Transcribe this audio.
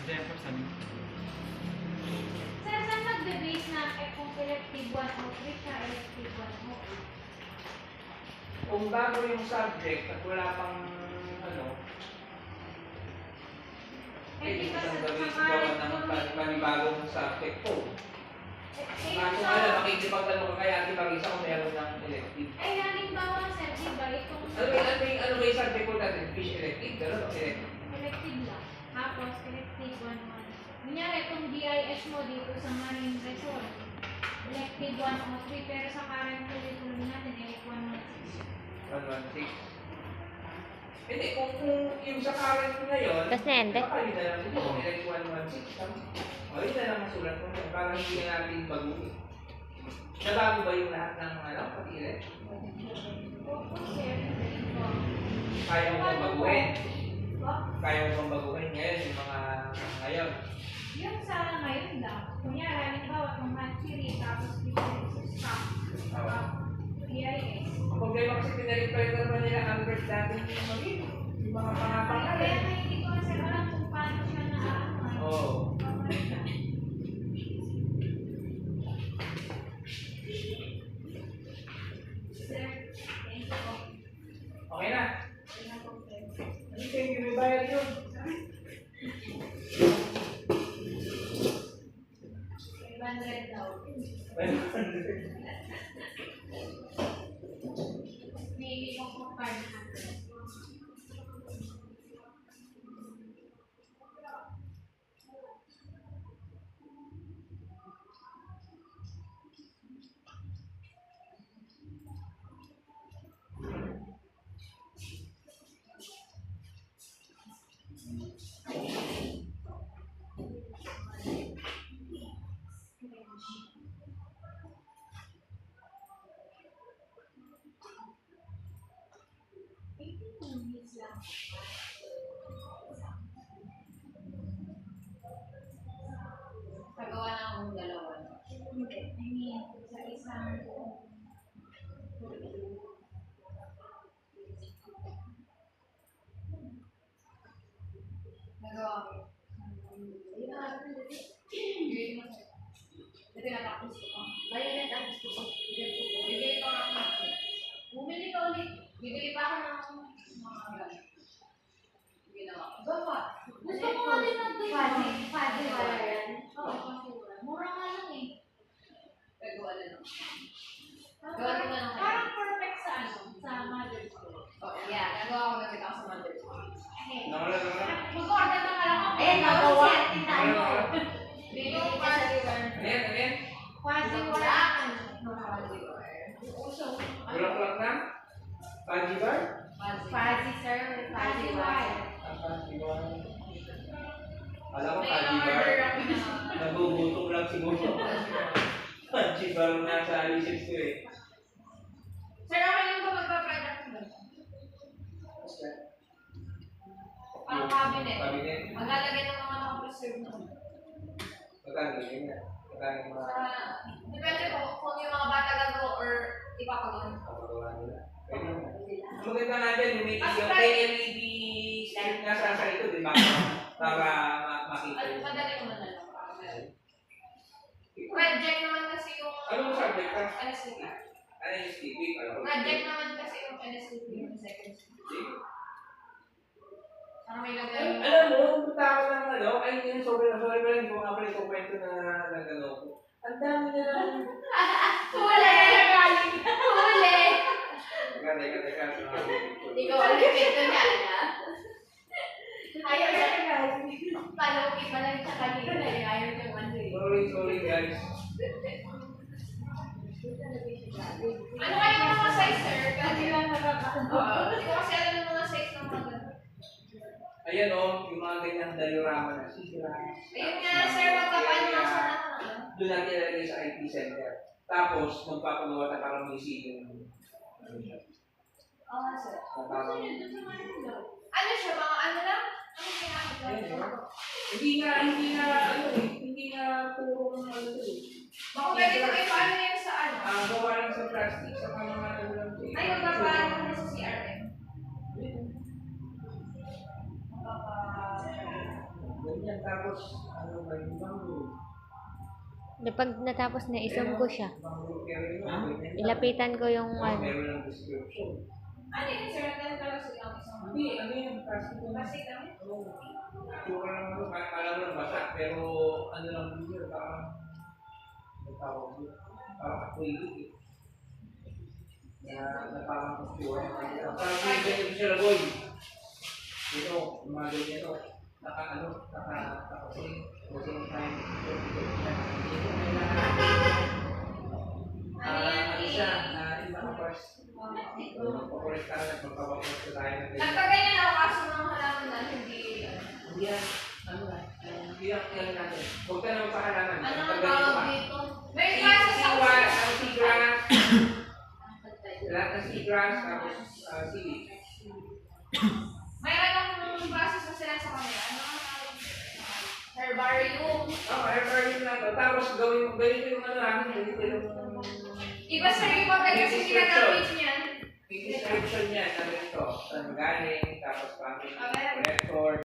Jefferson, sabi mo. Sir, saan nagbe-base na kung elective 1 o 3 siya, elective 1 o 8? Kung bago yung subject at wala pang pwede Hindi mo ba siyang sa gawin current ng panibagong subject po. Eh, Kaso nga lang, makikipag-ano ka kaya makisa kung meron ng elective. ay, halimbawa, sir, di ba, itong Ano ba yung subject po natin? Fish elective? Gano'n o elective? elective lang. Tapos, elective 1 1. Kunyari, itong GIS mo dito sa Marine Resort. Elective 1 o 3, pero sa current curriculum natin, elective 1 1 6. 116. Hindi, kung yung sa current ngayon, Tas na, hindi. baka yun na lang ito, elective 116. O, yun na lang masulat mo yun, para hindi na natin baguhin. Nabago ba yung lahat ng patire? Opo, sir. Kaya mo bang baguhin? Kaya mo bang baguhin ngayon yung mga ngayon? Yung sa ngayon lang, kunyari, halimbawa, itong hatchery, tapos stock, GIS. Ang problema kasi pinalit-palit naman nila ang birth dati yung mga pangapangalan. Kaya nga hindi ko kasi alam kung paano siya naaaman. Oo. Sir, thank you po. Okay na. Thank you po, sir. Ano kayo yung may bayad yun? 500 daw. May ilong ko 500. Pagawa na akong dalawa. Hindi. I mean, sa isang Nagawa ko. Yun na nga. Bibili mo sa'yo. Ito natapos ko. Kaya natapos ko. Bibili ko nga ako. Bumili ka ulit. Bibili pa ako ng mga gamit. Ginawa ko. Bawa. gusto ko nga din ng Pwede wala yan. Oo, kasi mura nga lang eh. Pwede wala lang. Gawin ko na lang kayo. Parang perfect sa ano, sa Mother's Day. Oh, yeah. Nagawa ko na kita sa mother's day. Okay. Nawala. Mag-order na nga lang ako. Ayan, nagawa. Tindahan mo. Bibili ka sa liver. Ayan. Quasi wala. Bulak-bulak na? Paji bar? Fuzzy, sir. Quasi wire. Paji bar. Alam ko May paji bar. order ako na. Nagugutom lang siguro. Paji bar na sa isip ko eh. Sir, okay lang ba magpa-product mo? Ang cabinet. Cabinet. Maglalagay ng mga nakapreserve na. Magkano yun nga? Magkano yung mga Depende kung yung mga bata gagawa or ipapagawa. kapagawa nila? Pwede mo. Ang maganda nga dyan, yung LED strip na sa ito, di ba? Para makita Ano, yun. madali ko na lang. Project naman kasi yung... Anong subject ka? NSTP. Ano yung STP? Project naman kasi yung NSTP yung second semester. Para may lagay yung... Alam mo, punta ako ng ay yun, sorry pa rin kung nga pala itong kwento na nagano ko. Ang dami na lang. Huli! Huli! Teka. Ikaw ang epekto niya, na? Ayaw niya. Paano ko iba lang sa kanina eh. Ayaw niya ano eh. Sorry guys. Ano kaya yung mga size, sir? Kasi lang nakakatawa. Hindi ko kasi alam yung mga size ng mga ganun. Ayan o, yung mga ganyang diorama na. Ayun nga, sir, magpapaano nga siya na Doon natin ilalagay sa IT center. Tapos, magpapagawa tayo para museum. Ano siya? Oo nga, sir. Parang, Ano siya, mga ano lang? Ano ginagawa? hindi nga puro ano eh. Baka pwede ko kayo paano yan sa ano? Gawa lang sa plastic, sa mga ano lang. Ay, magpapaano ko na sa CRM. Ganyan. tapos, ano ba yung banglo? Pag natapos na, isum ko siya. Banglo carry mo, Ha? ganyan. Ilapitan ko yung ano. Meron ng description. Ano yun, sir? Ganun talaga sila ang isang Hindi, ano yun, plastic ko. plastic lang. Tura lang ano, parang lang basa, pero ano lang yun, parang tawag yun, parang acrylic eh. Na parang tura. Parang ganyan siya na boy. Dito, mga ganyan to. Naka-kusing time. Dito may ano siya, ibang first. Magpakorek ka na, magpapakos ka tayo ng ganyan. Nagkaganyan ako kaso ng halaman na hindi. Hindi yan, ano na, hindi yan natin. Huwag ka na magpakalaman. Ano ang Pagganito tawag ka. dito? May process ako. Seagrass, lahat ng seagrass, tapos seaweed. Mayroon akong process na sila sa kanila. Ano ang tawag? Herbarium. Herbarium lang to. Tapos gawin mo, ganito yung ano namin, ganito yung Iba sa yung mga kasi ginagamit niyan. may description niya na ganito. Saan galing, tapos paano yung Okay. collector,